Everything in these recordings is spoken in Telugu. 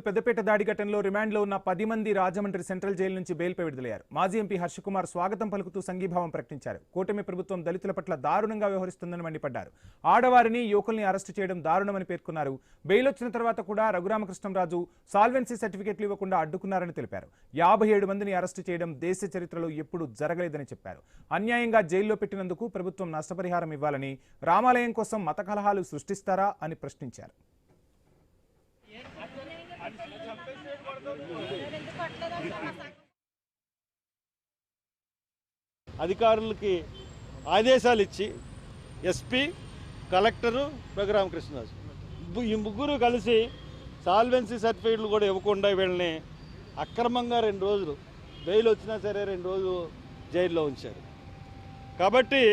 పెద్దపేట దాడి ఘటనలో రిమాండ్లో ఉన్న 10 మంది రాజమండ్రి సెంట్రల్ జైలు నుంచి బెయిల్పై విడుదలయ్యారు. మాజీ ఎంపీ హర్షకుమార్ స్వాగతం పలుకుతూ సంఘీభావం ప్రకటించారు. కూటమి ప్రభుత్వం దళితుల పట్ల దారుణంగా వ్యవహరిస్తుందని మండిపడ్డారు. ఆడవారిని యువకుల్ని అరెస్టు చేయడం దారుణమని పేర్కొన్నారు. బెయిల్ వచ్చిన తర్వాత కూడా రఘురామకృష్ణంరాజు సాల్వెన్సీ సర్టిఫికెట్లు ఇవ్వకుండా అడ్డుకున్నారని తెలిపారు. 57 మందిని అరెస్టు చేయడం దేశ చరిత్రలో ఎప్పుడూ జరగలేదని చెప్పారు. అన్యాయంగా జైల్లో పెట్టినందుకు ప్రభుత్వం నష్టపరిహారం ఇవ్వాలని, రామాలయం కోసం మత కలహాలు సృష్టిస్తారా అని ప్రశ్నించారు. అధికారులకి ఆదేశాలు ఇచ్చి ఎస్పీ, కలెక్టరు, రఘురామకృష్ణరాజు ఈ ముగ్గురు కలిసి సాల్వెన్సీ సర్టిఫికేట్లు కూడా ఇవ్వకుండా వీళ్ళని అక్రమంగా 2 రోజులు బెయిల్ వచ్చినా సరే 2 రోజులు జైల్లో ఉంచారు. కాబట్టి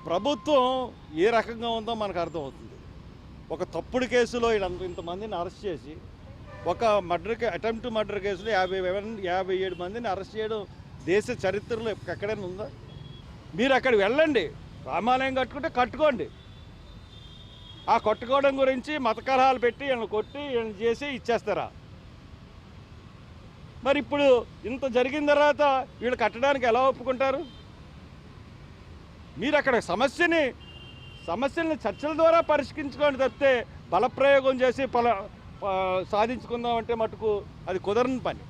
ప్రభుత్వం ఏ రకంగా ఉందో మనకు అర్థమవుతుంది. ఒక తప్పుడు కేసులో ఇంతమందిని అరెస్ట్ చేసి, ఒక అటెంప్ట్ మర్డర్ కేసులో 57 మందిని అరెస్ట్ చేయడం దేశ చరిత్రలో ఎక్కడైనా ఉందా? మీరు అక్కడికి వెళ్ళండి, రామాలయం కట్టుకుంటే కట్టుకోండి. ఆ కట్టుకోవడం గురించి మత కలహాలు పెట్టి వీళ్ళని కొట్టి వీళ్ళని చేసి ఇచ్చేస్తారా? మరి ఇప్పుడు ఇంత జరిగిన తర్వాత వీళ్ళు కట్టడానికి ఎలా ఒప్పుకుంటారు? మీరు అక్కడ సమస్యల్ని చర్చల ద్వారా పరిష్కరించుకొని తప్పితే బలప్రయోగం చేసి సాధించుకుందామంటే మటుకు అది కుదరని పని.